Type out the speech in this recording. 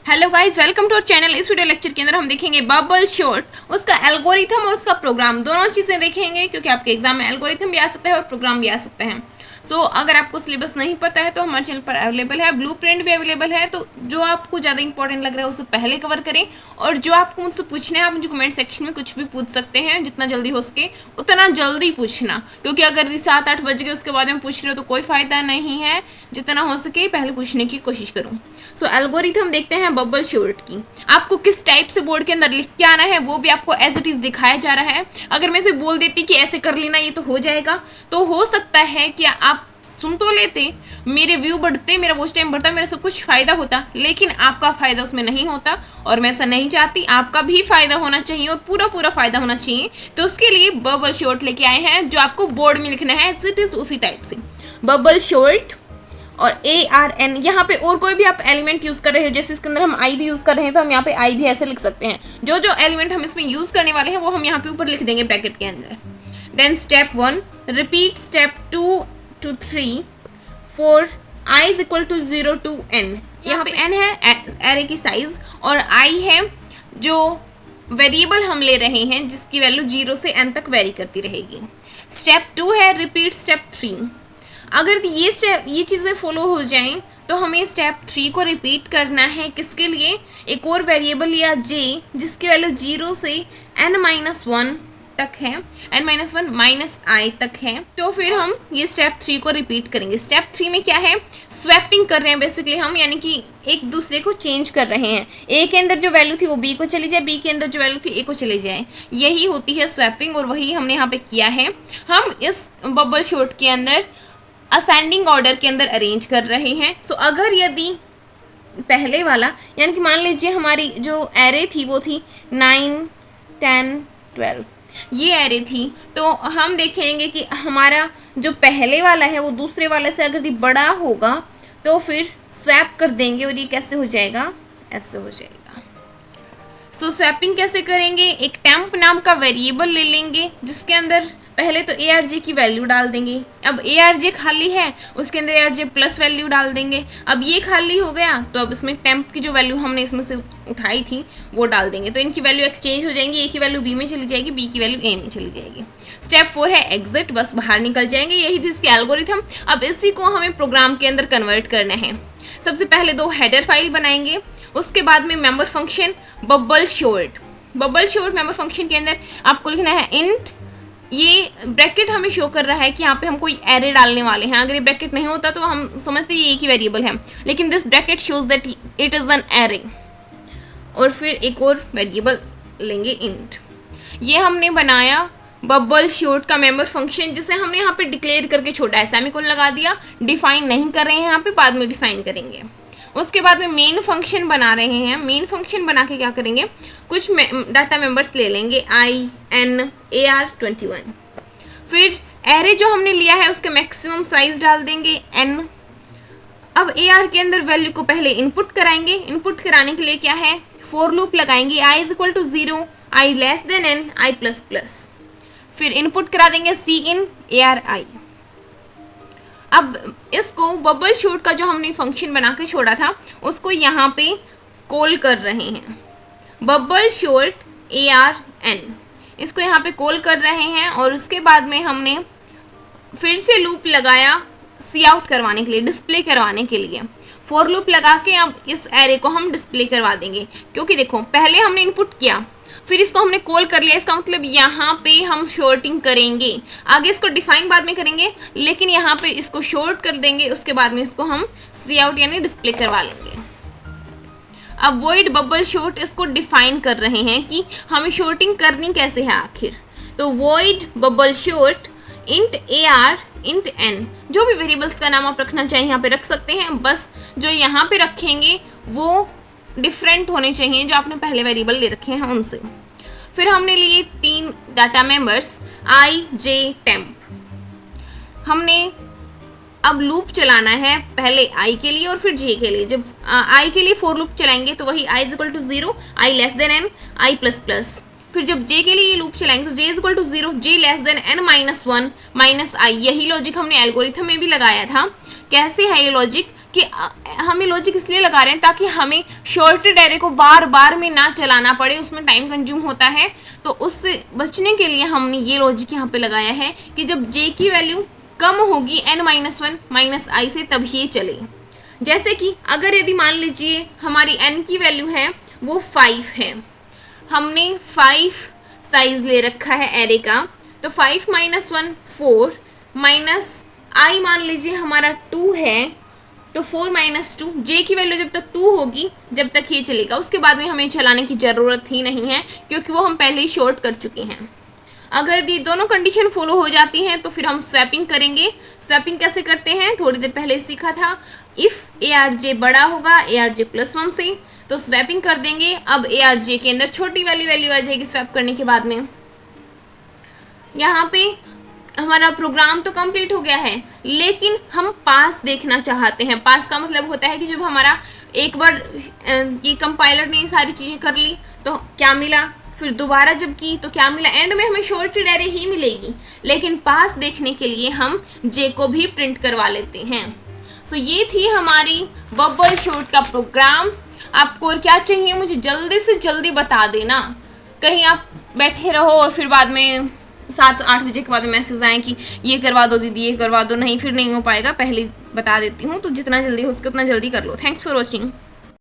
Hello guys, welcome to our channel. इस video lecture के अंदर हम देखेंगे बबल शॉर्ट, उसका एल्गोरिथम और उसका प्रोग्राम, दोनों चीज़ें देखेंगे क्योंकि आपके एग्जाम में एल्गोरिथम भी आ सकता है और प्रोग्राम भी आ सकते हैं। अगर आपको सिलेबस नहीं पता है तो हमारे चैनल पर अवेलेबल है, ब्लूप्रिंट भी अवेलेबल है। तो जो आपको ज़्यादा इंपॉर्टेंट लग रहा है उसे पहले कवर करें, और जो आपको मुझसे पूछना है आप मुझे कमेंट सेक्शन में कुछ भी पूछ सकते हैं। जितना जल्दी हो सके उतना जल्दी पूछना, क्योंकि अगर 7-8 बज गए उसके बाद में पूछ रहे हो तो कोई फ़ायदा नहीं है। जितना हो सके पहले पूछने की कोशिश करूँ। एल्गोरिथम देखते हैं बबल शॉर्ट की। आपको किस टाइप से बोर्ड के अंदर लिख के आना है वो भी आपको एज इट इज़ दिखाया जा रहा है। अगर मैं इसे बोल देती कि ऐसे कर लेना ये तो हो जाएगा, तो हो सकता है कि आप सुन तो लेते, मेरे व्यू बढ़ते, मेरा वॉच टाइम बढ़ता, मेरा सब कुछ फ़ायदा होता, लेकिन आपका फ़ायदा उसमें नहीं होता और मैं ऐसा नहीं चाहती। आपका भी फ़ायदा होना चाहिए और पूरा पूरा फ़ायदा होना चाहिए। तो उसके लिए बबल शॉर्ट लेके आए हैं, जो आपको बोर्ड में लिखना है एज इट इज़ उसी टाइप से। बबल शॉर्ट और ARN, यहाँ पे और कोई भी आप एलिमेंट यूज़ कर रहे हैं, जैसे इसके अंदर हम आई भी यूज़ कर रहे हैं तो हम यहाँ पे आई भी ऐसे लिख सकते हैं। जो जो एलिमेंट हम इसमें यूज़ करने वाले हैं वो हम यहाँ पे ऊपर लिख देंगे ब्रैकेट के अंदर। Then step 1, repeat step 2 to 3 for i is equal to 0 to n। यहाँ पे n है एरे की साइज और i है जो वेरिएबल हम ले रहे हैं जिसकी वैल्यू 0 से n तक वेरी करती रहेगी। स्टेप 2 है रिपीट स्टेप 3। अगर ये चीज़ें फॉलो हो जाएं तो हमें स्टेप 3 को रिपीट करना है। किसके लिए? एक और वेरिएबल लिया j जिसकी वैल्यू 0 से n-1 तक है, n-1 -i तक है। तो फिर हम ये स्टेप 3 को रिपीट करेंगे। स्टेप 3 में क्या है? स्वैपिंग कर रहे हैं बेसिकली हम, यानी कि एक दूसरे को चेंज कर रहे हैं। a के अंदर जो वैल्यू थी वो b को चली जाए, b के अंदर जो वैल्यू थी a को चली जाए। यही होती है स्वैपिंग और वही हमने यहाँ पे किया है। हम इस बबल शॉर्ट के अंदर असेंडिंग ऑर्डर के अंदर अरेंज कर रहे हैं। अगर यदि पहले वाला, यानी कि मान लीजिए हमारी जो एरे थी वो थी 9, 10, 12, ये एरे थी, तो हम देखेंगे कि हमारा जो पहले वाला है वो दूसरे वाले से अगर बड़ा होगा तो फिर स्वैप कर देंगे और ये कैसे हो जाएगा? ऐसे हो जाएगा। स्वैपिंग कैसे करेंगे? एक टेम्प नाम का वेरिएबल ले लेंगे जिसके अंदर पहले तो ARJ की वैल्यू डाल देंगे। अब ARJ खाली है, उसके अंदर ARJ प्लस वैल्यू डाल देंगे। अब ये खाली हो गया तो अब इसमें टेम्प की जो वैल्यू हमने इसमें से उठाई थी वो डाल देंगे। तो इनकी वैल्यू एक्सचेंज हो जाएंगी, A की वैल्यू B में चली जाएगी, B की वैल्यू A में चली जाएगी। स्टेप 4 है एग्जिट, बस बाहर निकल जाएंगे। यही थी इसके एल्गोरिथम। अब इसी को हमें प्रोग्राम के अंदर कन्वर्ट करना है। सबसे पहले 2 हेडर फाइल बनाएंगे, उसके बाद में member function bubble short. Bubble short member function के अंदर आपको लिखना है इंट। ये ब्रैकेट हमें शो कर रहा है कि यहाँ पे हम कोई एरे डालने वाले हैं। अगर ये ब्रैकेट नहीं होता तो हम समझते ये एक ही वेरिएबल है, लेकिन this bracket shows that it is an array. और फिर एक और वेरिएबल लेंगे इंट। ये हमने बनाया बबल शॉर्ट का मेंबर फंक्शन, जिसे हमने यहाँ पे डिक्लेयर करके छोड़ा है, सेमीकोलन लगा दिया। डिफाइन नहीं कर रहे हैं यहाँ पे, बाद में डिफाइन करेंगे। उसके बाद में मेन फंक्शन बना रहे हैं। मेन फंक्शन बना के क्या करेंगे? कुछ डाटा मेंबर्स ले लेंगे i, n, AR 21। फिर एरे जो हमने लिया है उसके मैक्सिमम साइज डाल देंगे n। अब AR के अंदर वैल्यू को पहले इनपुट कराएंगे। इनपुट कराने के लिए क्या है? फॉर लूप लगाएंगे i is equal to 0, i less than n, i plus plus. फिर इनपुट करा देंगे cin ARi। अब इसको बबल शॉर्ट का जो हमने फंक्शन बना के छोड़ा था उसको यहाँ पे कॉल कर रहे हैं। बबल शॉर्ट ARN, इसको यहाँ पे कॉल कर रहे हैं। और उसके बाद में हमने फिर से लूप लगाया सी आउट करवाने के लिए, डिस्प्ले करवाने के लिए। फॉर लूप लगा के अब इस एरे को हम डिस्प्ले करवा देंगे, क्योंकि देखो पहले हमने इनपुट किया, फिर इसको हमने कॉल कर लिया। इसका मतलब यहाँ पे हम शॉर्टिंग करेंगे। आगे इसको डिफाइन बाद में करेंगे, लेकिन यहाँ पे इसको शॉर्ट कर देंगे। उसके बाद में इसको हम सी आउट यानी डिस्प्ले करवा लेंगे। अब वॉइड बबल शॉर्ट इसको डिफाइन कर रहे हैं कि हमें शॉर्टिंग करनी कैसे है आखिर। तो void bubble short int AR int n, जो भी वेरिएबल्स का नाम आप रखना चाहिए यहाँ पे रख सकते हैं। बस जो यहाँ पे रखेंगे वो डिफरेंट होने चाहिए जो आपने पहले वेरिएबल ले रखे हैं उनसे। फिर हमने लिए 3 data members i, j, temp। हमने अब लूप चलाना है, पहले i के लिए और फिर j के लिए। जब i के लिए फॉर लूप चलाएंगे तो वही i is equal to 0, i less than n, i plus plus. फिर जब j के लिए ये लूप चलाएंगे तो j is equal to 0, j less than n-1 -i। यही लॉजिक हमने एल्गोरिथम में भी लगाया था। कैसे है ये लॉजिक? कि हम ये लॉजिक इसलिए लगा रहे हैं ताकि हमें शॉर्टेड एरे को बार बार में ना चलाना पड़े, उसमें टाइम कंज्यूम होता है। तो उससे बचने के लिए हमने ये लॉजिक यहाँ पे लगाया है कि जब j की वैल्यू कम होगी n-1 माइनस i से तभी ये चले। जैसे कि अगर यदि मान लीजिए हमारी n की वैल्यू है वो 5 है, हमने 5 साइज ले रखा है एरे का, तो 5 माइनस 1 4 माइनस i मान लीजिए हमारा 2 है, तो 4 माइनस 2, j की वैल्यू जब तक 2 होगी जब तक ये चलेगा, उसके बाद में हमें चलाने की ज़रूरत ही नहीं है क्योंकि वो हम पहले ही शॉर्ट कर चुके हैं। अगर ये दोनों कंडीशन फॉलो हो जाती हैं तो फिर हम स्वैपिंग करेंगे। स्वैपिंग कैसे करते हैं थोड़ी देर पहले सीखा था। इफ़ ARJ बड़ा होगा ARJ प्लस 1 से तो स्वैपिंग कर देंगे। अब ARJ के अंदर छोटी वाली वैल्यू आ जाएगी स्वैप करने के बाद में। यहाँ पे हमारा प्रोग्राम तो कंप्लीट हो गया है, लेकिन हम पास देखना चाहते हैं। पास का मतलब होता है कि जब हमारा एक बार ये कंपाइलर ने सारी चीज़ें कर ली तो क्या मिला, फिर दोबारा जब की तो क्या मिला, एंड में हमें शॉर्टेड एरे ही मिलेगी। लेकिन पास देखने के लिए हम जे को भी प्रिंट करवा लेते हैं। सो ये थी हमारी बबल शॉर्ट का प्रोग्राम। आपको और क्या चाहिए मुझे जल्दी से जल्दी बता देना। कहीं आप बैठे रहो और फिर बाद में 7-8 बजे के बाद मैसेज आए कि ये करवा दो दीदी, ये करवा दो, नहीं फिर नहीं हो पाएगा। पहले बता देती हूँ, तो जितना जल्दी हो सके उतना जल्दी कर लो। Thanks for watching.